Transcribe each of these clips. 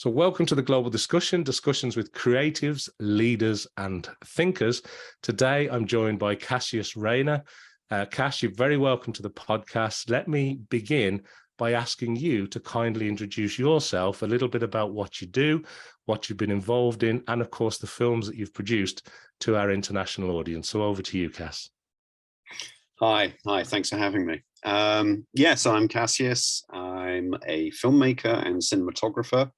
So welcome to the Global Discussion, discussions with creatives, leaders and thinkers. Today, I'm joined by Cassius Rayner. Cass, you're very welcome to the podcast. Let me begin by asking you to kindly introduce yourself, a little bit about what you do, what you've been involved in, and of course, the films that you've produced to our international audience. So over to you, Cass. Hi, thanks for having me. Yes, I'm Cassius. I'm a filmmaker and cinematographer,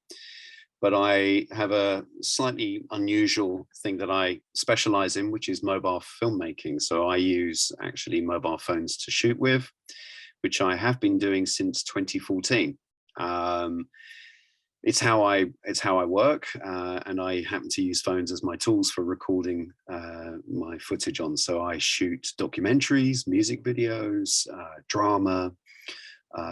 but I have a slightly unusual thing that I specialize in, which is mobile filmmaking. So I use actually mobile phones to shoot with, which I have been doing since 2014. It's how I work, and I happen to use phones as my tools for recording my footage on. So I shoot documentaries, music videos, drama,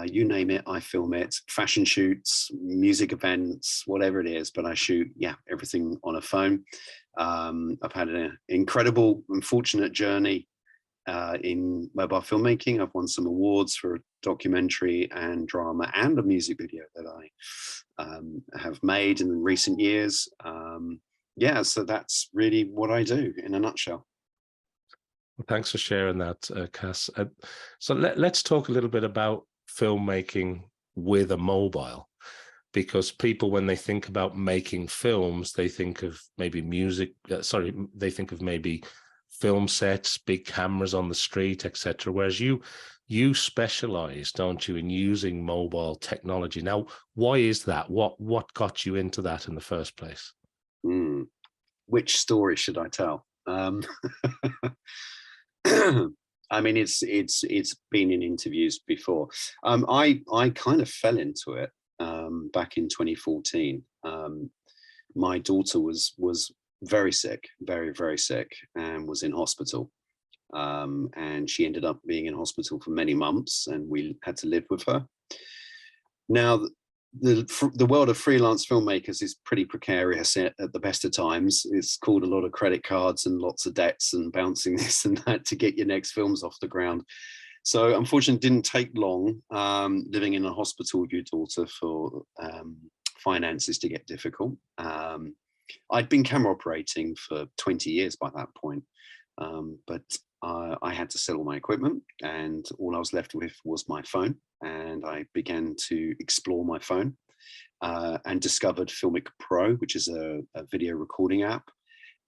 you name it, I film it. Fashion shoots, music events, whatever it is. But I shoot, everything on a phone. I've had an incredible and fortunate journey in mobile filmmaking. I've won some awards for a documentary and drama and a music video that I have made in recent years. So that's really what I do in a nutshell. Well, thanks for sharing that, Cass. So let's talk a little bit about filmmaking with a mobile, because people, when they think about making films, they think of maybe they think of maybe film sets, big cameras on the street, etc. Whereas you specialize, don't you, in using mobile technology. Now, why is that? What got you into that in the first place? Which story should I tell? I mean, it's been in interviews before. I kind of fell into it back in 2014. My daughter was very sick, very, very sick, and was in hospital. And she ended up being in hospital for many months, and we had to live with her. Now, the world of freelance filmmakers is pretty precarious at the best of times. It's called a lot of credit cards and lots of debts and bouncing this and that to get your next films off the ground. So unfortunately, it didn't take long living in a hospital with your daughter for finances to get difficult. I'd been camera operating for 20 years by that point, but I had to sell all my equipment, and all I was left with was my phone. And I began to explore my phone and discovered Filmic Pro, which is a video recording app.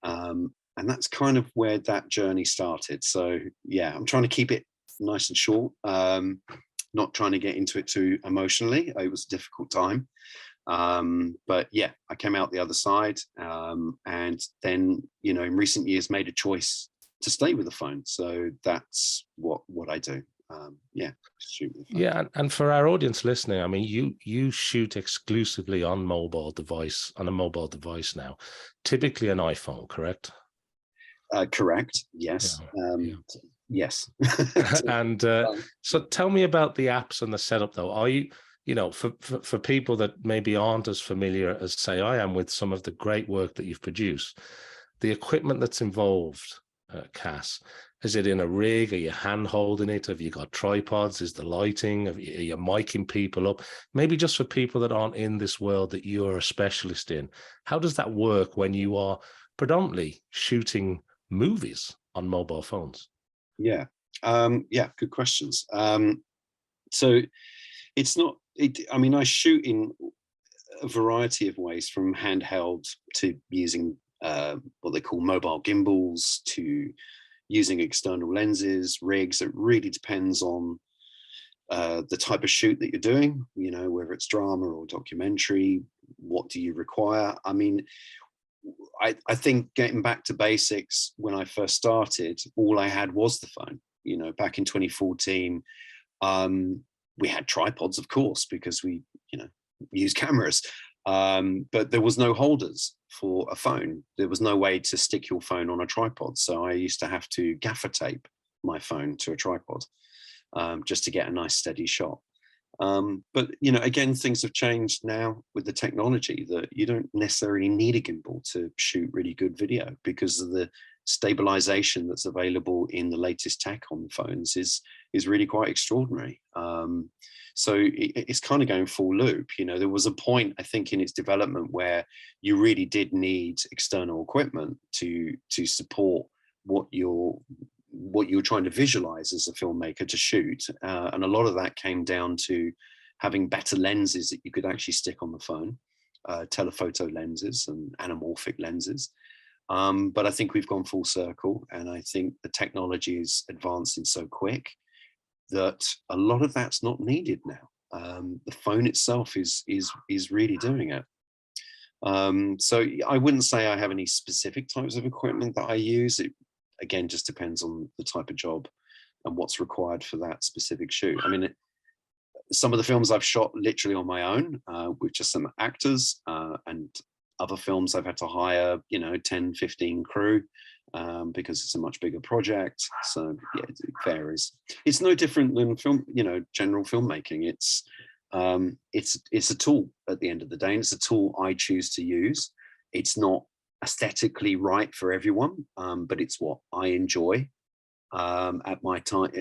And that's kind of where that journey started. So yeah, I'm trying to keep it nice and short, not trying to get into it too emotionally. It was a difficult time. But yeah, I came out the other side, and then, in recent years made a choice to stay with the phone. So that's what I do. Shoot with the phone. Yeah, and for our audience listening, I mean, you shoot exclusively on a mobile device now, typically an iPhone, correct? Correct. Yes. Yes. And so tell me about the apps and the setup, though. Are you, for people that maybe aren't as familiar as, say, I am with some of the great work that you've produced, the equipment that's involved, Cass, is it in a rig? Are you hand holding it? Have you got tripods? Is the lighting? Are you micing people up? Maybe just for people that aren't in this world that you're a specialist in, how does that work when you are predominantly shooting movies on mobile phones? Yeah. Good questions. So it's not, I shoot in a variety of ways, from handheld to using what they call mobile gimbals, to using external lenses, rigs. It really depends on the type of shoot that you're doing, whether it's drama or documentary. What do you require? I mean, I think getting back to basics, when I first started, all I had was the phone. Back in 2014, we had tripods, of course, because we, use cameras. But there was no holders for a phone. There was no way to stick your phone on a tripod. So I used to have to gaffer tape my phone to a tripod just to get a nice steady shot. But, again, things have changed now with the technology that you don't necessarily need a gimbal to shoot really good video, because of the stabilization that's available in the latest tech on phones is is really quite extraordinary. So it's kind of going full loop. You know, there was a point, I think, in its development where you really did need external equipment to support what you're trying to visualize as a filmmaker to shoot. And a lot of that came down to having better lenses that you could actually stick on the phone, telephoto lenses and anamorphic lenses. But I think we've gone full circle, and I think the technology is advancing so quick that a lot of that's not needed now. The phone itself is really doing it. So I wouldn't say I have any specific types of equipment that I use. It again just depends on the type of job and what's required for that specific shoot. I mean, some of the films I've shot literally on my own with just some actors, and other films I've had to hire, 10, 15 crew, because it's a much bigger project. So yeah, it varies. It's no different than film, general filmmaking. It's a tool at the end of the day, and it's a tool I choose to use. It's not aesthetically right for everyone, but it's what I enjoy. At my time,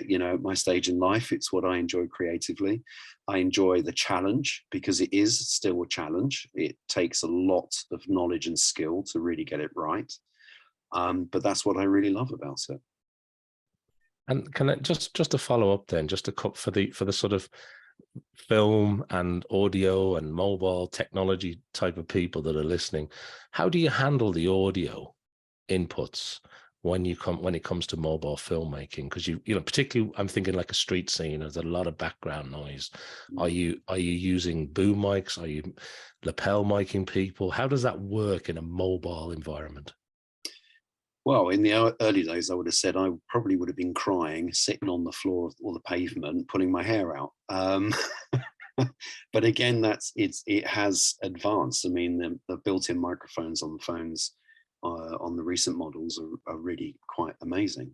my stage in life, it's what I enjoy creatively. I enjoy the challenge because it is still a challenge. It takes a lot of knowledge and skill to really get it right. But that's what I really love about it. And can I just to follow up then, just for the sort of film and audio and mobile technology type of people that are listening, how do you handle the audio inputs when it comes to mobile filmmaking? Because particularly I'm thinking like a street scene, there's a lot of background noise. Are you using boom mics? Are you lapel miking people? How does that work in a mobile environment? Well, in the early days, I would have said I probably would have been crying, sitting on the floor or the pavement, pulling my hair out. But again, it has advanced. I mean, the built-in microphones on the phones on the recent models are really quite amazing.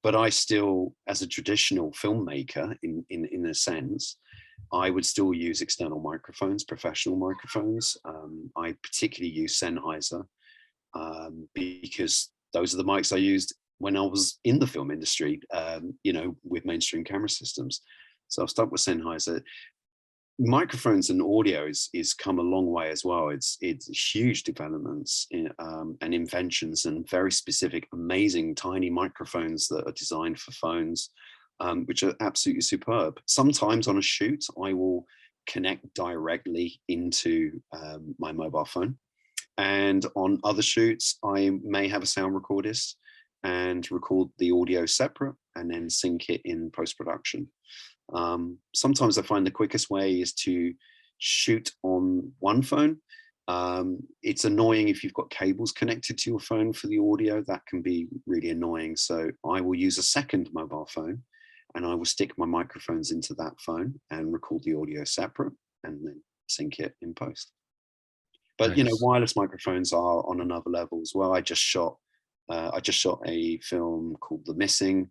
But I still, as a traditional filmmaker, in a sense, I would still use external microphones, professional microphones. I particularly use Sennheiser, because those are the mics I used when I was in the film industry, with mainstream camera systems. So I've stuck with Sennheiser. Microphones and audio is come a long way as well. It's huge developments and inventions, and very specific, amazing tiny microphones that are designed for phones, which are absolutely superb. Sometimes on a shoot, I will connect directly into my mobile phone. And on other shoots, I may have a sound recordist and record the audio separate and then sync it in post-production. Sometimes I find the quickest way is to shoot on one phone. It's annoying if you've got cables connected to your phone for the audio. That can be really annoying. So I will use a second mobile phone, and I will stick my microphones into that phone and record the audio separate and then sync it in post. But Nice. wireless microphones are on another level as well. I just shot a film called The Missing,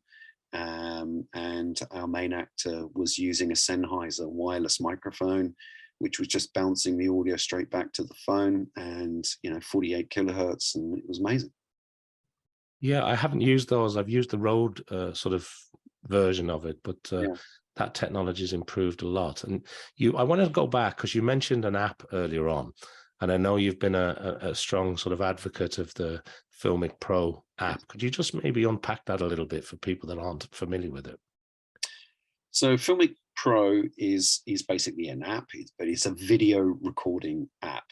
and our main actor was using a Sennheiser wireless microphone, which was just bouncing the audio straight back to the phone, and 48 kilohertz, and it was amazing. Yeah, I haven't used those. I've used the Rode sort of version of it, but that technology has improved a lot. And I wanted to go back because you mentioned an app earlier on. And I know you've been a strong sort of advocate of the Filmic Pro app. Could you just maybe unpack that a little bit for people that aren't familiar with it? So Filmic Pro is basically an app, but it's a video recording app.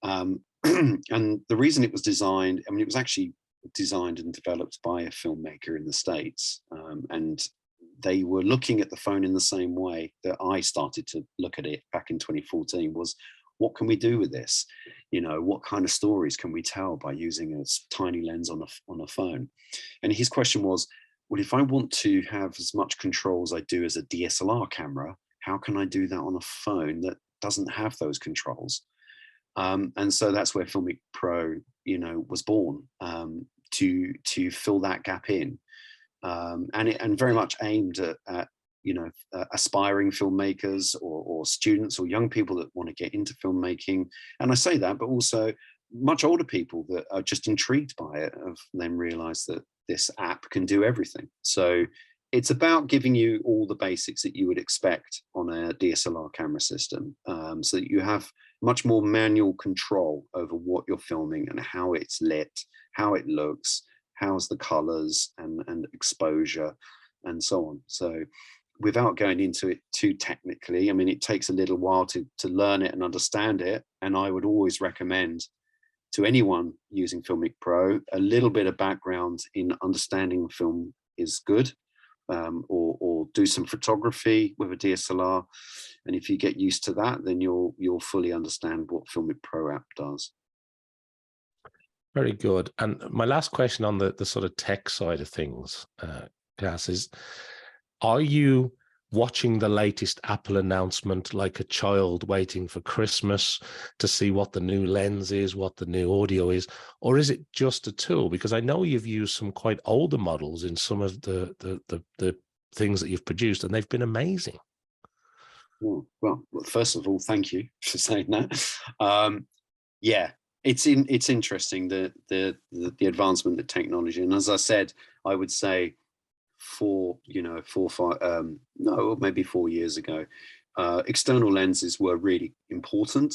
And the reason it was designed, it was actually designed and developed by a filmmaker in the States. And they were looking at the phone in the same way that I started to look at it back in 2014, was, what can we do with this? What kind of stories can we tell by using a tiny lens on a phone? And his question was, well, if I want to have as much control as I do as a DSLR camera, how can I do that on a phone that doesn't have those controls? And so that's where Filmic Pro, was born, to fill that gap in, and very much aimed at aspiring filmmakers or students or young people that want to get into filmmaking. And I say that, but also much older people that are just intrigued by it have then realized that this app can do everything. So it's about giving you all the basics that you would expect on a DSLR camera system, so that you have much more manual control over what you're filming and how it's lit, how it looks, how's the colors and exposure, and so on. So without going into it too technically, I mean, it takes a little while to learn it and understand it. And I would always recommend to anyone using Filmic Pro, a little bit of background in understanding film is good, or do some photography with a DSLR. And if you get used to that, then you'll fully understand what Filmic Pro app does. Very good. And my last question on the sort of tech side of things, Cass, is, are you watching the latest Apple announcement like a child waiting for Christmas to see what the new lens is, what the new audio is, or is it just a tool? Because I know you've used some quite older models in some of the things that you've produced, and they've been amazing. Well, first of all, thank you for saying that. Yeah, it's interesting, the advancement of technology, and as I said, I would say maybe 4 years ago, external lenses were really important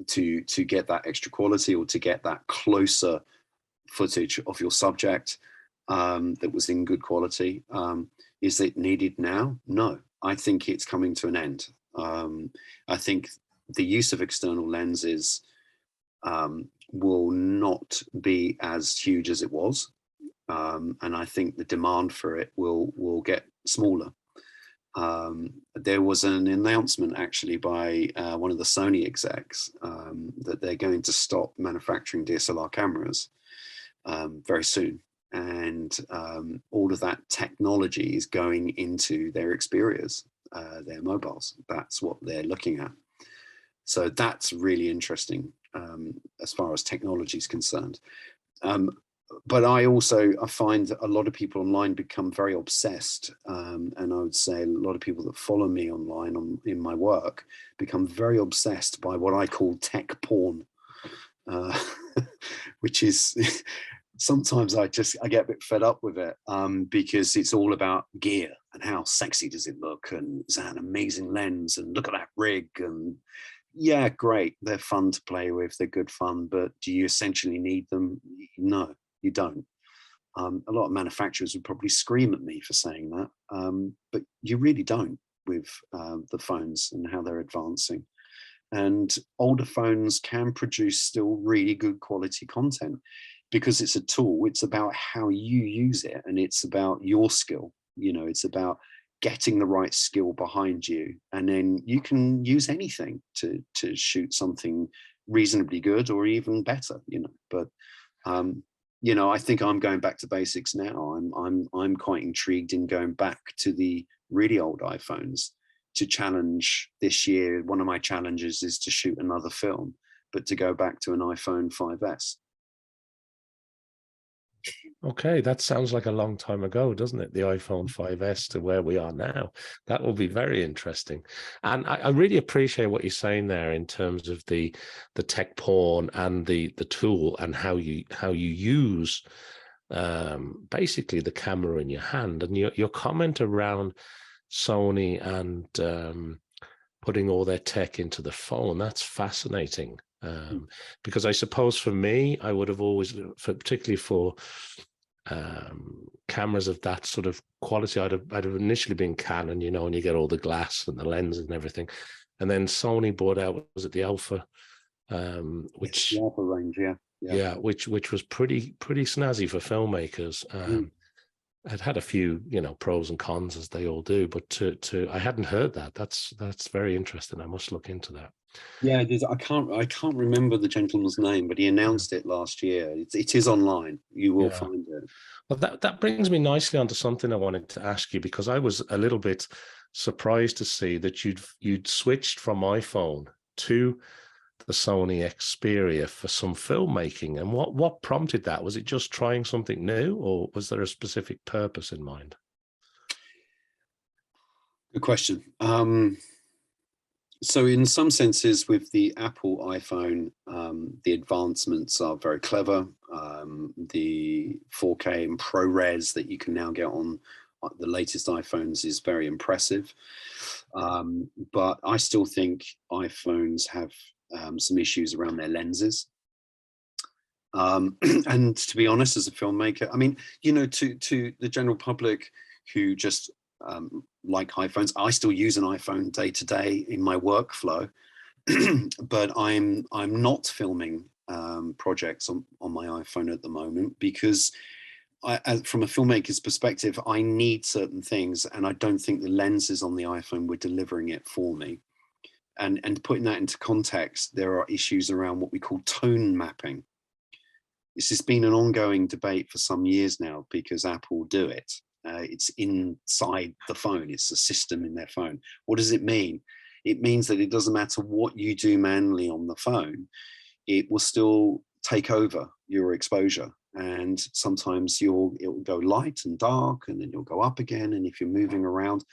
to get that extra quality, or to get that closer footage of your subject that was in good quality. Is it needed now? No, I think it's coming to an end. I think the use of external lenses will not be as huge as it was. And I think the demand for it will get smaller. There was an announcement actually by one of the Sony execs that they're going to stop manufacturing DSLR cameras very soon. And all of that technology is going into their Xperias, their mobiles. That's what they're looking at. So that's really interesting as far as technology is concerned. But I find a lot of people online become very obsessed, and I would say a lot of people that follow me online in my work become very obsessed by what I call tech porn, which is sometimes I get a bit fed up with it, because it's all about gear and how sexy does it look, and is that an amazing lens, and look at that rig, and yeah, great, they're fun to play with, they're good fun, but do you essentially need them? No, you don't. A lot of manufacturers would probably scream at me for saying that, but you really don't with the phones and how they're advancing. And older phones can produce still really good quality content because it's a tool. It's about how you use it, and it's about your skill. It's about getting the right skill behind you, and then you can use anything to shoot something reasonably good or even better. But I think I'm going back to basics now. I'm quite intrigued in going back to the really old iPhones to challenge this year. One of my challenges is to shoot another film, but to go back to an iPhone 5S. Okay, that sounds like a long time ago, doesn't it? The iPhone 5S to where we are now. That will be very interesting. And I really appreciate what you're saying there in terms of the tech porn and the tool, and how you use basically the camera in your hand. And your comment around Sony and putting all their tech into the phone, that's fascinating. Because I suppose for me, I would have always, particularly for cameras of that sort of quality, I'd have initially been Canon, and you get all the glass and the lens and everything, and then Sony brought out, was it the Alpha, which the Alpha range, yeah, which was pretty snazzy for filmmakers. I'd had a few, pros and cons as they all do, but I hadn't heard that. That's very interesting. I must look into that. Yeah, it is. I can't remember the gentleman's name, but he announced it last year. It is online. You will find it. Well, that brings me nicely onto something I wanted to ask you, because I was a little bit surprised to see that you'd switched from iPhone to the Sony Xperia for some filmmaking. And what prompted that? Was it just trying something new, or was there a specific purpose in mind? Good question. So in some senses, with the Apple iPhone, the advancements are very clever. The 4K and ProRes that you can now get on the latest iPhones is very impressive. But I still think iPhones have some issues around their lenses. And to be honest, as a filmmaker, I mean, you know, to the general public who just like iPhones, I still use an iPhone day to day in my workflow, but I'm not filming projects on my iPhone at the moment because from a filmmaker's perspective, I need certain things, and I don't think the lenses on the iPhone were delivering it for me. And putting that into context, there are issues around what we call tone mapping. This has been an ongoing debate for some years now because Apple do it. It's inside the phone. It's a system in their phone. What does it mean? It means that it doesn't matter what you do manually on the phone, it will still take over your exposure. And sometimes it will go light and dark, and then you'll go up again. And if you're moving around,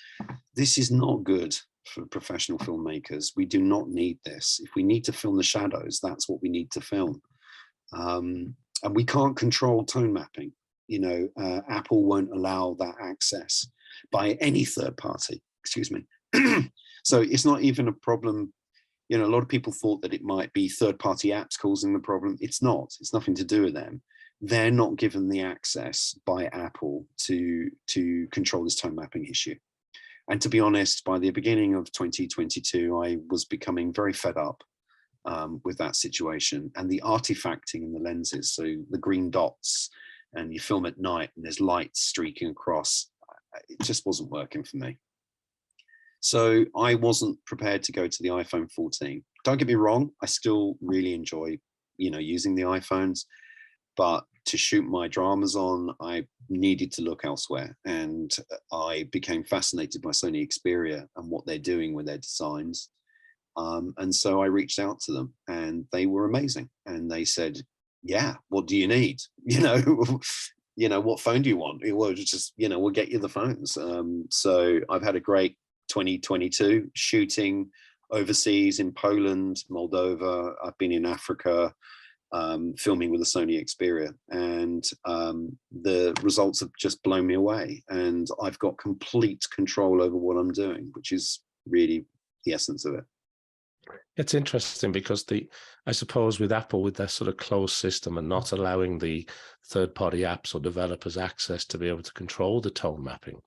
this is not good for professional filmmakers. We do not need this. If we need to film the shadows, that's what we need to film. And we can't control tone mapping. You know, Apple won't allow that access by any third party, excuse me. So it's not even a problem. You know, a lot of people thought that it might be third-party apps causing the problem. It's not. It's nothing to do with them. They're not given the access by Apple to control this tone mapping issue. And to be honest, by the beginning of 2022, I was becoming very fed up with that situation and the artifacting in the lenses. So the green dots, and you film at night and there's light streaking across. It just wasn't working for me. So I wasn't prepared to go to the iPhone 14. Don't get me wrong, I still really enjoy, you know, using the iPhones, but to shoot my dramas on, I needed to look elsewhere. And I became fascinated by Sony Xperia and what they're doing with their designs. And so I reached out to them, and they were amazing. And they said, yeah, what do you need? You know, what phone do you want? Well, just, you know, we'll get you the phones. So I've had a great 2022 shooting overseas in Poland, Moldova. I've been in Africa, filming with a Sony Xperia, and the results have just blown me away. And I've got complete control over what I'm doing, which is really the essence of it. It's interesting because I suppose with Apple, with their sort of closed system and not allowing the third-party apps or developers access to be able to control the tone mapping,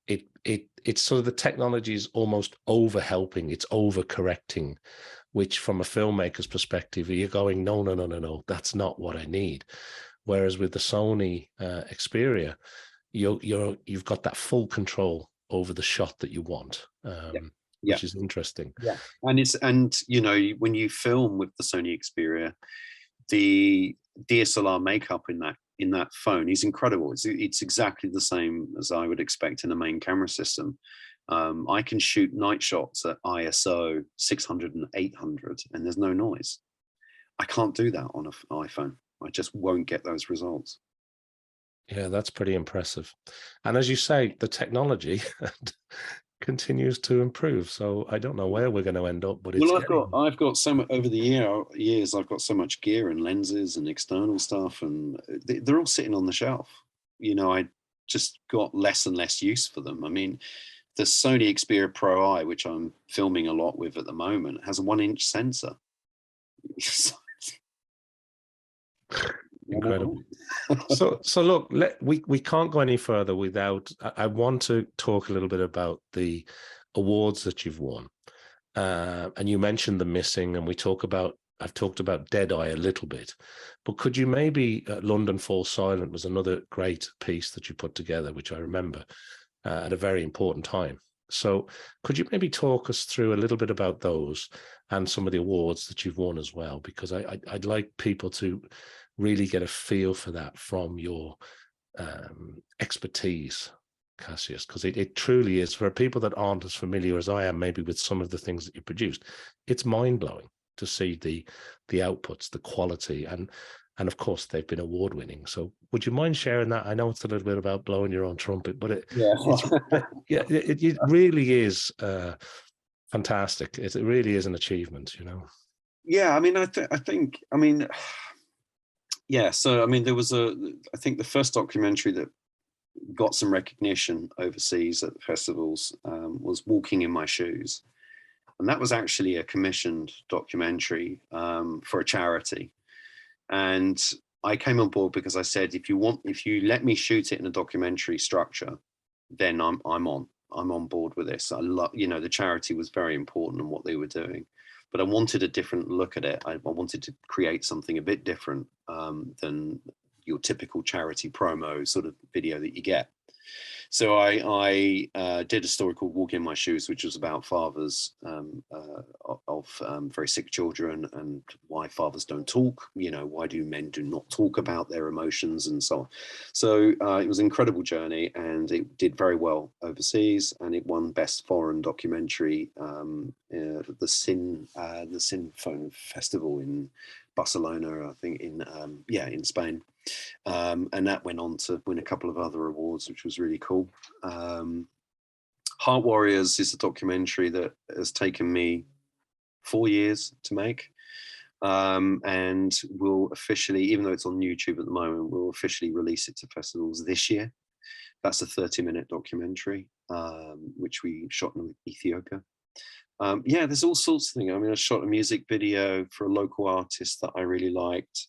it's sort of the technology is almost over-helping, it's over-correcting, which from a filmmaker's perspective, you're going, no, that's not what I need. Whereas with the Sony Xperia, you've got that full control over the shot that you want. Which is interesting. Yeah, and you know, when you film with the Sony Xperia, the DSLR makeup in that phone is incredible. It's exactly the same as I would expect in a main camera system. I can shoot night shots at ISO 600 and 800, and there's no noise. I can't do that on an iPhone. I just won't get those results. Yeah, that's pretty impressive. And as you say, the technology continues to improve. So I don't know where we're going to end up, but I've got so much over the years. I've got so much gear and lenses and external stuff, and they're all sitting on the shelf. You know, I just got less and less use for them. I mean, the Sony Xperia Pro I, which I'm filming a lot with at the moment, has a 1-inch sensor. Incredible. So look, we can't go any further without. I want to talk a little bit about the awards that you've won, and you mentioned the missing, and I've talked about Deadeye a little bit, but could you maybe London Falls Silent was another great piece that you put together, which I remember at a very important time. So could you maybe talk us through a little bit about those and some of the awards that you've won as well? Because I'd like people to really get a feel for that from your expertise, Cassius, because it truly is, for people that aren't as familiar as I am maybe with some of the things that you produced, it's mind-blowing to see the outputs, the quality, and of course they've been award-winning. So would you mind sharing that? I know it's a little bit about blowing your own trumpet, but it really is fantastic. It really is an achievement, you know. Yeah, I mean, I think yeah, so I mean, there was I think the first documentary that got some recognition overseas at festivals was Walking in My Shoes. And that was actually a commissioned documentary for a charity. And I came on board because I said, if you let me shoot it in a documentary structure, then I'm on board with this. I love, the charity was very important in what they were doing, but I wanted a different look at it. I wanted to create something a bit different than your typical charity promo sort of video that you get. So I did a story called Walk in My Shoes, which was about fathers of very sick children and why fathers don't talk, why do men do not talk about their emotions and so on. So it was an incredible journey, and it did very well overseas, and it won Best Foreign Documentary at the Sin Film Festival in Barcelona, I think, in Spain. And that went on to win a couple of other awards, which was really cool. Heart Warriors is a documentary that has taken me 4 years to make, and will officially, even though it's on YouTube at the moment, we'll officially release it to festivals this year. That's a 30-minute documentary, which we shot in Ethiopia. There's all sorts of things. I mean, I shot a music video for a local artist that I really liked.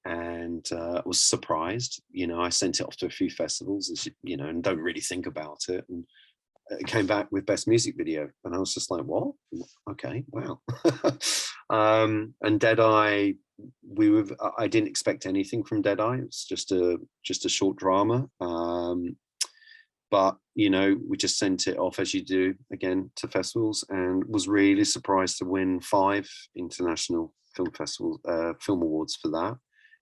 And was surprised. I sent it off to a few festivals, and don't really think about it. And it came back with Best Music Video, and I was just like, "What? Okay, wow." And Deadeye, I didn't expect anything from Deadeye. It's just a short drama, but we just sent it off, as you do, again, to festivals, and was really surprised to win 5 international film festivals, film awards for that.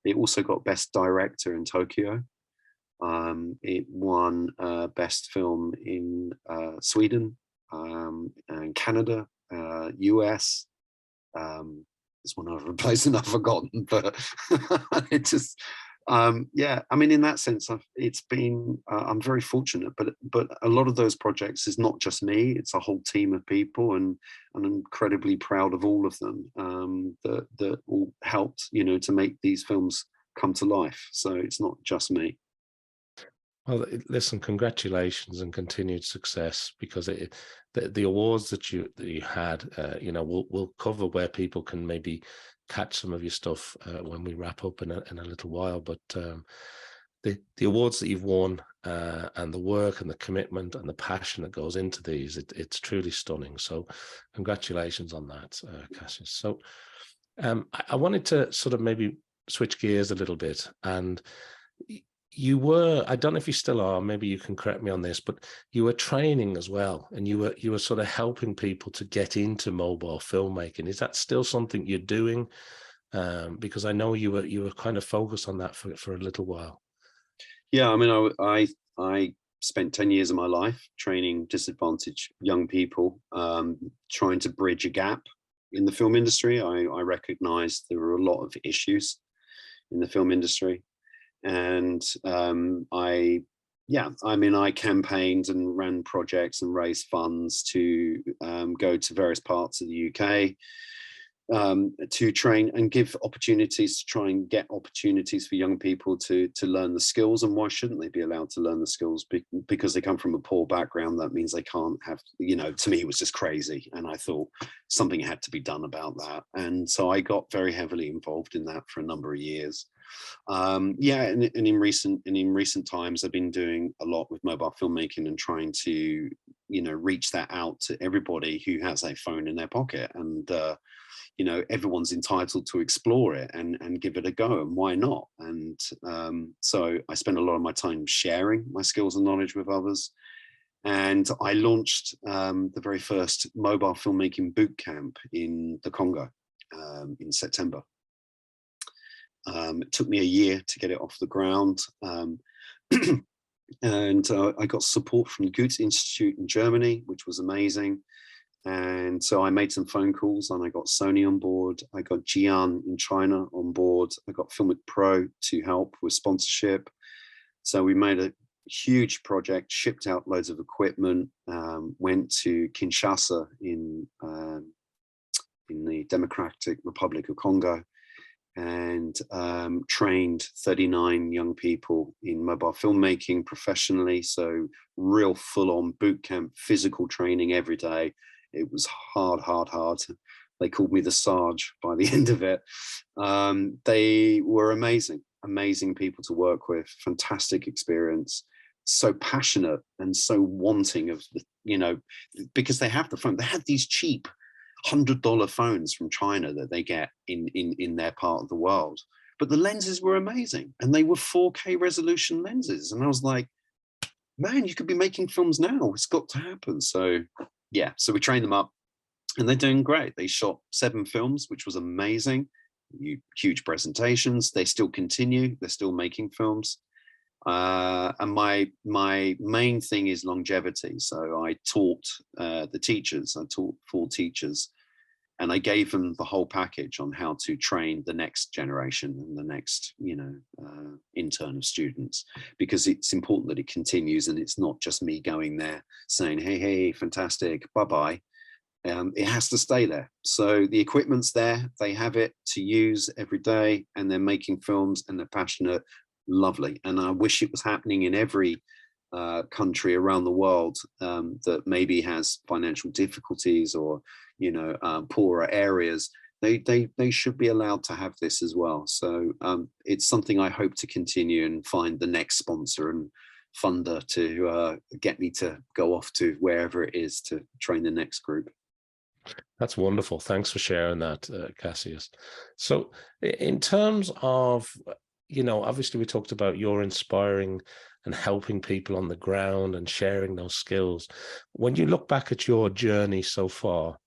It also got Best Director in Tokyo. It won Best Film in Sweden and Canada, US. There's one other place and I've forgotten, but it just, I mean, in that sense, it's been, I'm very fortunate, but a lot of those projects is not just me, it's a whole team of people, and I'm incredibly proud of all of them that all helped, to make these films come to life. So it's not just me. Well, listen, congratulations and continued success, because the awards that you had, we'll cover where people can maybe catch some of your stuff when we wrap up in a little while. But the awards that you've won and the work and the commitment and the passion that goes into these, it's truly stunning. So congratulations on that, Cassius. So I wanted to sort of maybe switch gears a little bit, and you were, I don't know if you still are, maybe you can correct me on this, but you were training as well, and you were sort of helping people to get into mobile filmmaking. Is that still something you're doing? Because I know you were kind of focused on that for a little while. Yeah, I mean, I spent 10 years of my life training disadvantaged young people, trying to bridge a gap in the film industry. I recognized there were a lot of issues in the film industry. And I campaigned and ran projects and raised funds to go to various parts of the UK to train and give opportunities, to try and get opportunities for young people to learn the skills. And why shouldn't they be allowed to learn the skills? Because they come from a poor background, that means they can't have, to me it was just crazy. And I thought something had to be done about that. And so I got very heavily involved in that for a number of years. And in recent times I've been doing a lot with mobile filmmaking and trying to reach that out to everybody who has a phone in their pocket, and everyone's entitled to explore it and give it a go, and why not? And so I spend a lot of my time sharing my skills and knowledge with others, and I launched the very first mobile filmmaking boot camp in the Congo in September. It took me a year to get it off the ground. And I got support from the Goethe Institute in Germany, which was amazing. And so I made some phone calls, and I got Sony on board. I got Jian in China on board. I got Filmic Pro to help with sponsorship. So we made a huge project, shipped out loads of equipment, went to Kinshasa in the Democratic Republic of Congo, and trained 39 young people in mobile filmmaking professionally. So real full-on boot camp, physical training every day. It was hard, hard, hard. They called me the Sarge by the end of it. They were amazing, amazing people to work with, fantastic experience, so passionate and so wanting of the, you know, because they have the phone. They had these cheap $100 phones from China that they get in their part of the world. But the lenses were amazing, and they were 4K resolution lenses. And I was like, man, you could be making films now. It's got to happen. So yeah, so we trained them up, and they're doing great. They shot 7 films, which was amazing. Huge presentations. They still continue. They're still making films. And my main thing is longevity. So I taught the teachers. I taught 4 teachers, and I gave them the whole package on how to train the next generation and the next, you know, intern of students, because it's important that it continues, and it's not just me going there saying, hey, fantastic, bye-bye. It has to stay there. So the equipment's there, they have it to use every day, and they're making films, and they're passionate. Lovely. And I wish it was happening in every country around the world that maybe has financial difficulties, or, you know, poorer areas. They should be allowed to have this as well. So it's something I hope to continue and find the next sponsor and funder to get me to go off to wherever it is to train the next group. That's wonderful. Thanks for sharing that, Cassius. So in terms of, you know, obviously we talked about you're inspiring and helping people on the ground and sharing those skills. When you look back at your journey so far,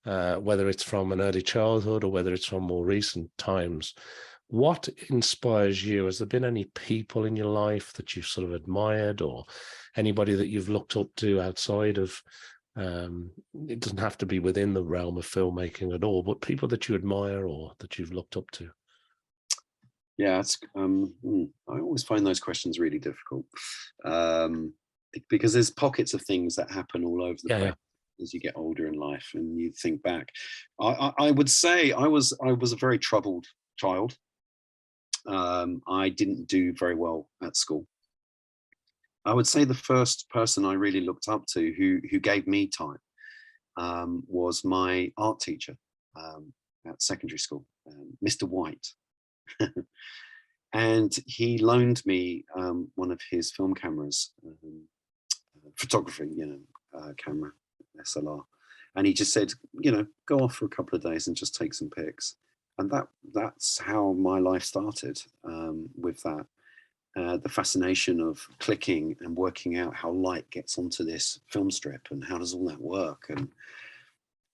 whether it's from an early childhood or whether it's from more recent times, what inspires you? Has there been any people in your life that you've sort of admired, or anybody that you've looked up to outside of, it doesn't have to be within the realm of filmmaking at all, but people that you admire or that you've looked up to? Yeah, it's, I always find those questions really difficult, because there's pockets of things that happen all over the place as you get older in life, and you think back. I would say I was a very troubled child. I didn't do very well at school. I would say the first person I really looked up to who gave me time was my art teacher at secondary school, Mr. White. And he loaned me one of his film cameras, photography, you know, camera, SLR. And he just said, you know, go off for a couple of days and just take some pics. And that's how my life started, with that. The fascination of clicking and working out how light gets onto this film strip and how does all that work.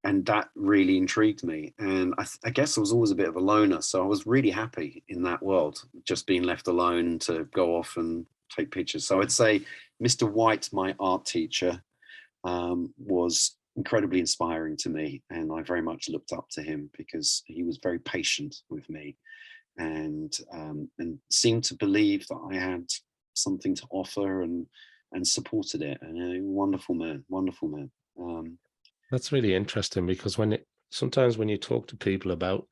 And that really intrigued me. And I guess I was always a bit of a loner. So I was really happy in that world, just being left alone to go off and take pictures. So I'd say Mr. White, my art teacher, was incredibly inspiring to me. And I very much looked up to him because he was very patient with me, and seemed to believe that I had something to offer, and supported it. And a wonderful man, wonderful man. That's really interesting, because sometimes when you talk to people about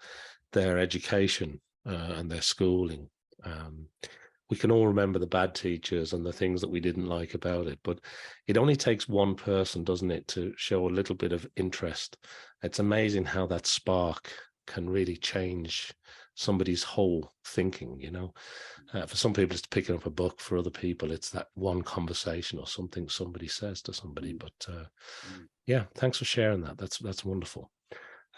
their education and their schooling, we can all remember the bad teachers and the things that we didn't like about it, but it only takes one person, doesn't it, to show a little bit of interest. It's amazing how that spark can really change somebody's whole thinking, you know. For some people it's picking up a book, for other people it's that one conversation or something somebody says to somebody. But yeah, thanks for sharing that. That's wonderful.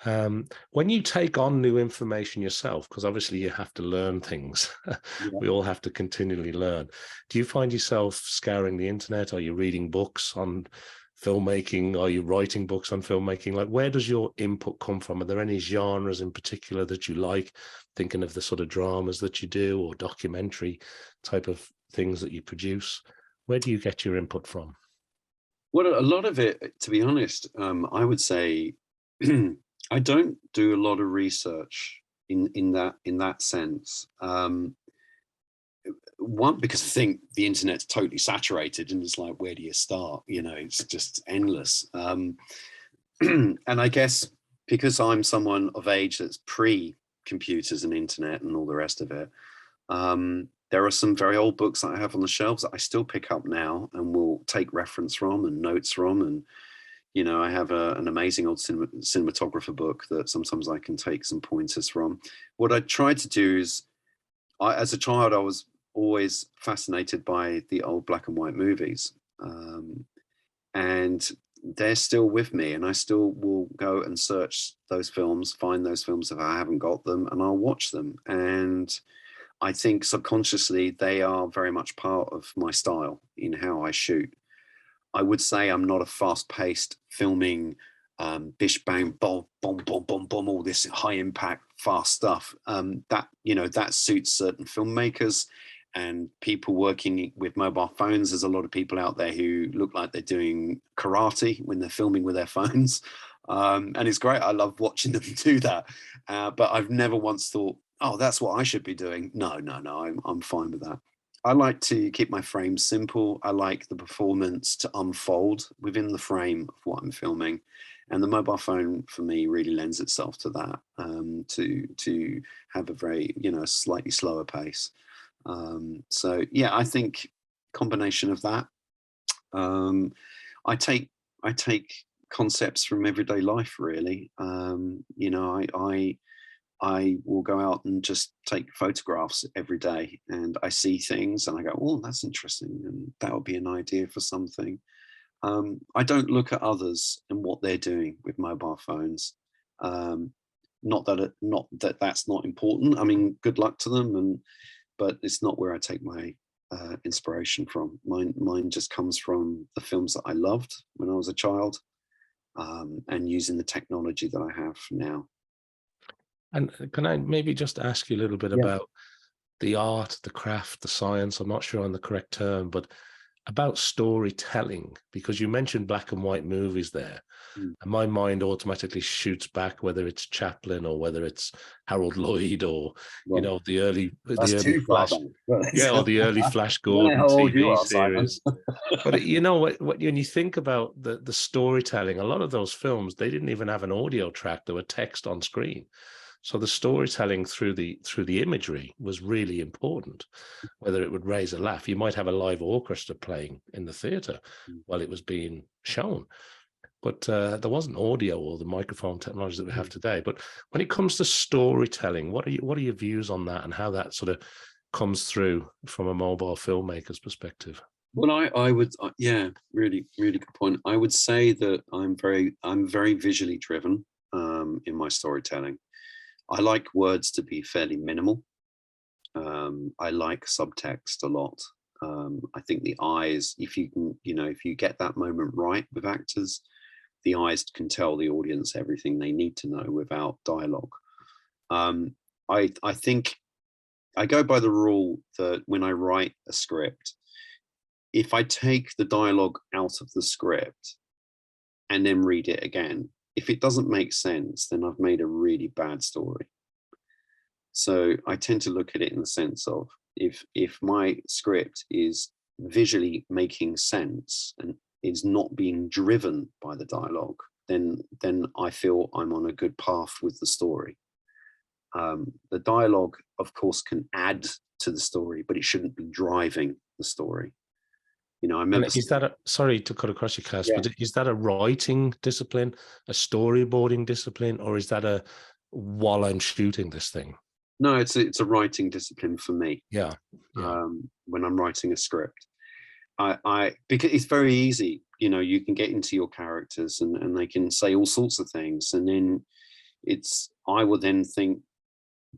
When you take on new information yourself, because obviously you have to learn things, we all have to continually learn. Do you find yourself scouring the internet? Are you reading books on filmmaking? Are you writing books on filmmaking? Like, where does your input come from? Are there any genres in particular that you like? Thinking of the sort of dramas that you do, or documentary type of things that you produce. Where do you get your input from? Well, a lot of it, to be honest, I would say I don't do a lot of research in that sense. One, because I think the internet's totally saturated, and it's like, where do you start? You know, it's just endless. And I guess because I'm someone of age that's pre computers and internet and all the rest of it. There are some very old books that I have on the shelves that I still pick up now and will take reference from and notes from. And, you know, I have an amazing old cinematographer book that sometimes I can take some pointers from. What I tried to do is, as a child, I was always fascinated by the old black and white movies. And they're still with me, and I still will go and search those films, find those films if I haven't got them, and I'll watch them. And I think subconsciously they are very much part of my style in how I shoot. I would say I'm not a fast-paced filming, bish bang boom boom boom boom boom, all this high impact fast stuff. That, you know, that suits certain filmmakers and people working with mobile phones. There's a lot of people out there who look like they're doing karate when they're filming with their phones. And it's great. I love watching them do that. But I've never once thought, oh, that's what I should be doing. No, I'm fine with that. I like to keep my frames simple. I like the performance to unfold within the frame of what I'm filming. And the mobile phone for me really lends itself to that, to have a very, you know, slightly slower pace. So yeah, I think combination of that. I take concepts from everyday life, really. You know, I will go out and just take photographs every day, and I see things and I go, oh, that's interesting, and that would be an idea for something. I don't look at others and what they're doing with mobile phones. Not that that's not important. I mean, good luck to them, but it's not where I take my inspiration from. Mine just comes from the films that I loved when I was a child, and using the technology that I have now. And can I maybe just ask you a little bit about the art, the craft, the science? I'm not sure on the correct term, but about storytelling, because you mentioned black and white movies there. And my mind automatically shoots back, whether it's Chaplin or whether it's Harold Lloyd or, you know, the early Flash, or the early Flash Gordon TV series. But you know what, when you think about the storytelling, a lot of those films, they didn't even have an audio track. There were text on screen. So the storytelling through the imagery was really important, whether it would raise a laugh. You might have a live orchestra playing in the theater while it was being shown, but there wasn't audio or the microphone technology that we have today. But when it comes to storytelling, what are your views on that and how that sort of comes through from a mobile filmmaker's perspective? Well, I would, yeah, really, really good point. I would say that I'm very visually driven in my storytelling. I like words to be fairly minimal. I like subtext a lot. I think the eyes, if you can, you know, if you get that moment right with actors, the eyes can tell the audience everything they need to know without dialogue. I think I go by the rule that when I write a script, if I take the dialogue out of the script and then read it again, if it doesn't make sense, then I've made a really bad story. So I tend to look at it in the sense of, if my script is visually making sense and is not being driven by the dialogue, then I feel I'm on a good path with the story. The dialogue, of course, can add to the story, but it shouldn't be driving the story. You know, I remember. And is that sorry to cut across your Cass, but is that a writing discipline, a storyboarding discipline, or is that a while I'm shooting this thing? No, it's a writing discipline for me. Yeah. When I'm writing a script, because it's very easy. You know, you can get into your characters and they can say all sorts of things, and then I will then think,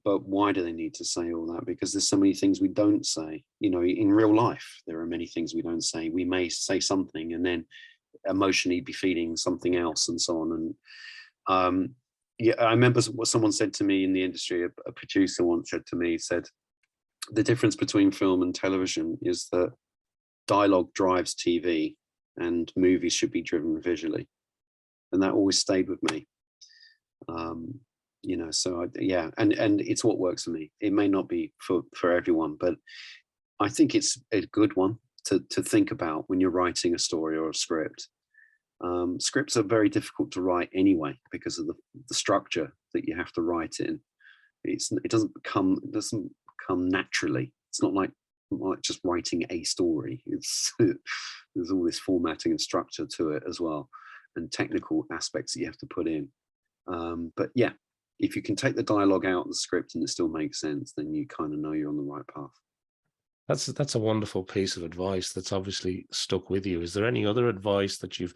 but why do they need to say all that? Because there's so many things we don't say. You know, in real life, there are many things we don't say. We may say something and then emotionally be feeling something else, and so on. And yeah, I remember what someone said to me in the industry. A producer once said to me, said, the difference between film and television is that dialogue drives TV and movies should be driven visually. And that always stayed with me. You know, so yeah, and it's what works for me. It may not be for everyone, but I think it's a good one to think about when you're writing a story or a script. Scripts are very difficult to write anyway because of the structure that you have to write in. it doesn't come naturally. It's not like just writing a story. It's there's all this formatting and structure to it as well, and technical aspects that you have to put in. But yeah, if you can take the dialogue out of the script and it still makes sense, then you kind of know you're on the right path. That's a wonderful piece of advice that's obviously stuck with you. Is there any other advice that you've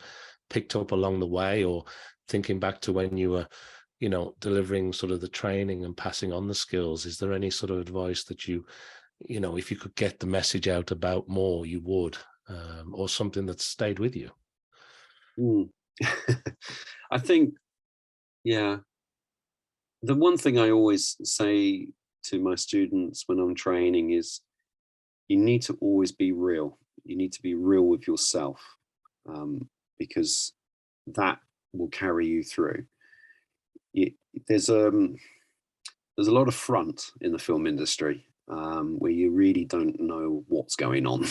picked up along the way, or thinking back to when you were, delivering sort of the training and passing on the skills? Is there any sort of advice that if you could get the message out about more, you would, or something that stayed with you? I think, yeah, the one thing I always say to my students when I'm training is, you need to always be real. You need to be real with yourself, because that will carry you through. There's a lot of front in the film industry, where you really don't know what's going on.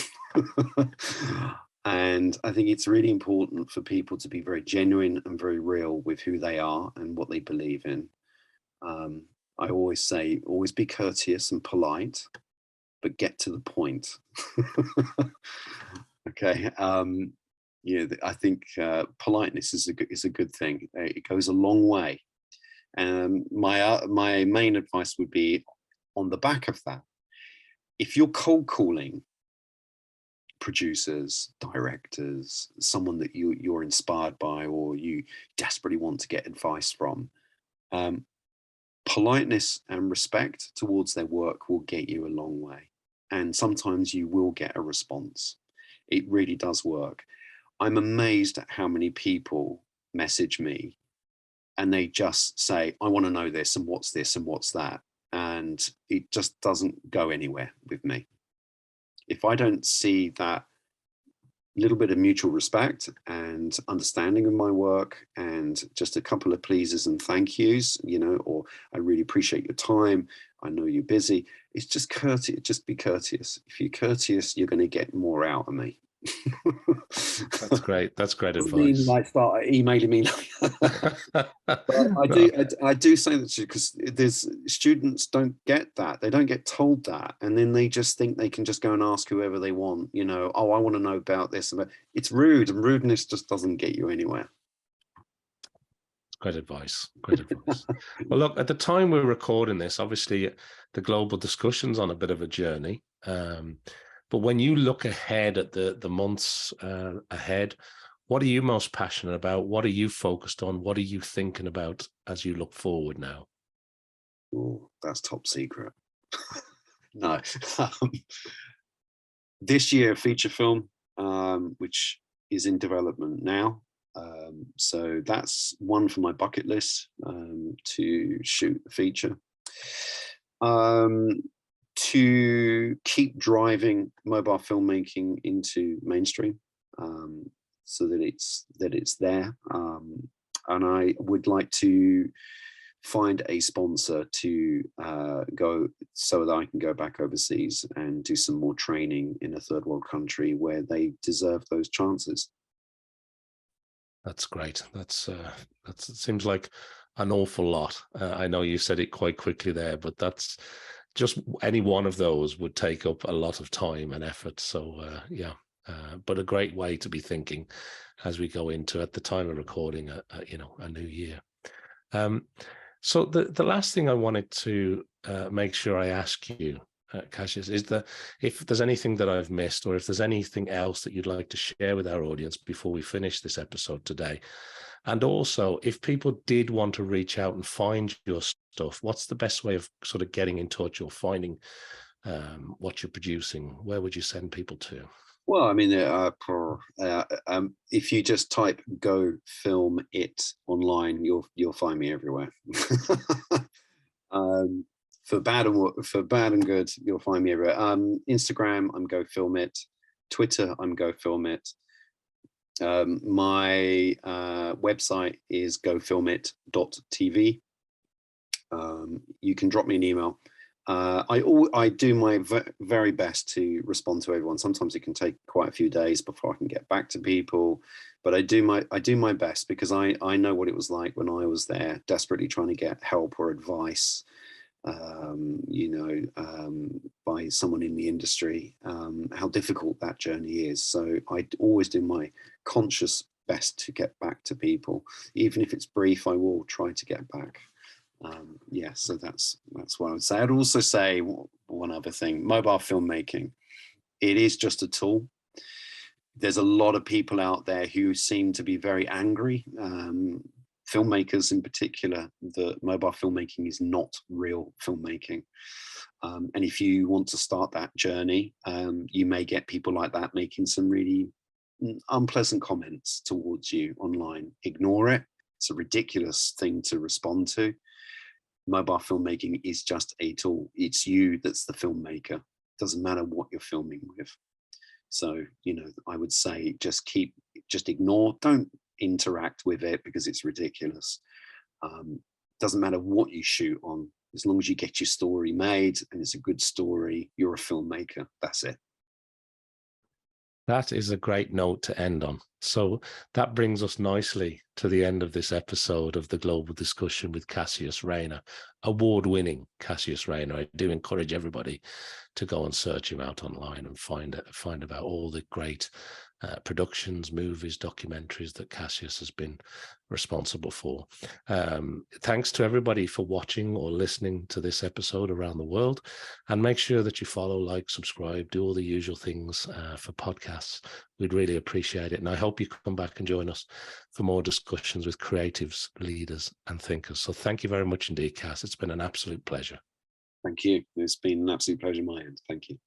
And I think it's really important for people to be very genuine and very real with who they are and what they believe in. I always say, always be courteous and polite, but get to the point. Okay. I think politeness is a good thing. It goes a long way. My main advice would be, on the back of that, if you're cold calling producers, directors, someone that you're inspired by or you desperately want to get advice from, politeness and respect towards their work will get you a long way. And sometimes you will get a response. It really does work. I'm amazed at how many people message me and they just say, I want to know this and what's this and what's that. And it just doesn't go anywhere with me. If I don't see that little bit of mutual respect and understanding of my work and just a couple of pleases and thank yous, or I really appreciate your time, I know you're busy. It's just courteous. Just be courteous. If you're courteous, you're going to get more out of me. That's great. That's great advice. Mean like start emailing me. But I do say that because there's students don't get that. They don't get told that, and then they just think they can just go and ask whoever they want. Oh, I want to know about this. It's rude, and rudeness just doesn't get you anywhere. Great advice. Great advice. Well, look, at the time we're recording this, obviously the global discussion's on a bit of a journey. But when you look ahead at the months ahead, what are you most passionate about? What are you focused on? What are you thinking about as you look forward now? Oh, that's top secret. No. This year, a feature film, which is in development now. So that's one for my bucket list, to shoot a feature. To keep driving mobile filmmaking into mainstream, so that it's there. And I would like to find a sponsor to go so that I can go back overseas and do some more training in a third world country where they deserve those chances. That's great. It seems like an awful lot. I know you said it quite quickly there, but that's just any one of those would take up a lot of time and effort. So but a great way to be thinking as we go into, at the time of recording, a new year. So the last thing I wanted to make sure I ask you, Cassius, is if there's anything that I've missed, or if there's anything else that you'd like to share with our audience before we finish this episode today. And also, if people did want to reach out and find your stuff, what's the best way of sort of getting in touch or finding what you're producing? Where would you send people to? Well, I mean, if you just type "Go Film It" online, you'll find me everywhere. For bad and good, you'll find me everywhere. Instagram, I'm Go Film It. Twitter, I'm Go Film It. My website is gofilmit.tv. You can drop me an email. I do my very best to respond to everyone. Sometimes it can take quite a few days before I can get back to people, but I do my best, because I know what it was like when I was there, desperately trying to get help or advice, by someone in the industry, how difficult that journey is. So I always do my conscious best to get back to people, even if it's brief. I will try to get back. So that's what I would say. I'd also say one other thing: mobile filmmaking. It is just a tool. There's a lot of people out there who seem to be very angry, filmmakers in particular, that mobile filmmaking is not real filmmaking. And if you want to start that journey, you may get people like that making some really unpleasant comments towards you online. Ignore it. It's a ridiculous thing to respond to. Mobile filmmaking is just a tool. It's you that's the filmmaker. Doesn't matter what you're filming with. So, I would say just ignore, don't interact with it because it's ridiculous. Doesn't matter what you shoot on, as long as you get your story made and it's a good story, you're a filmmaker. That's it. That is a great note to end on. So that brings us nicely to the end of this episode of the Global Discussion with Cassius Rayner, award-winning Cassius Rayner. I do encourage everybody to go and search him out online and find about all the great productions, movies, documentaries that Cassius has been responsible for. Thanks to everybody for watching or listening to this episode around the world, and make sure that you follow, like, subscribe, do all the usual things for podcasts. We'd really appreciate it, and I hope you come back and join us for more discussions with creatives, leaders and thinkers. So thank you very much indeed, Cass. It's been an absolute pleasure. Thank you. It's been an absolute pleasure on my end. Thank you.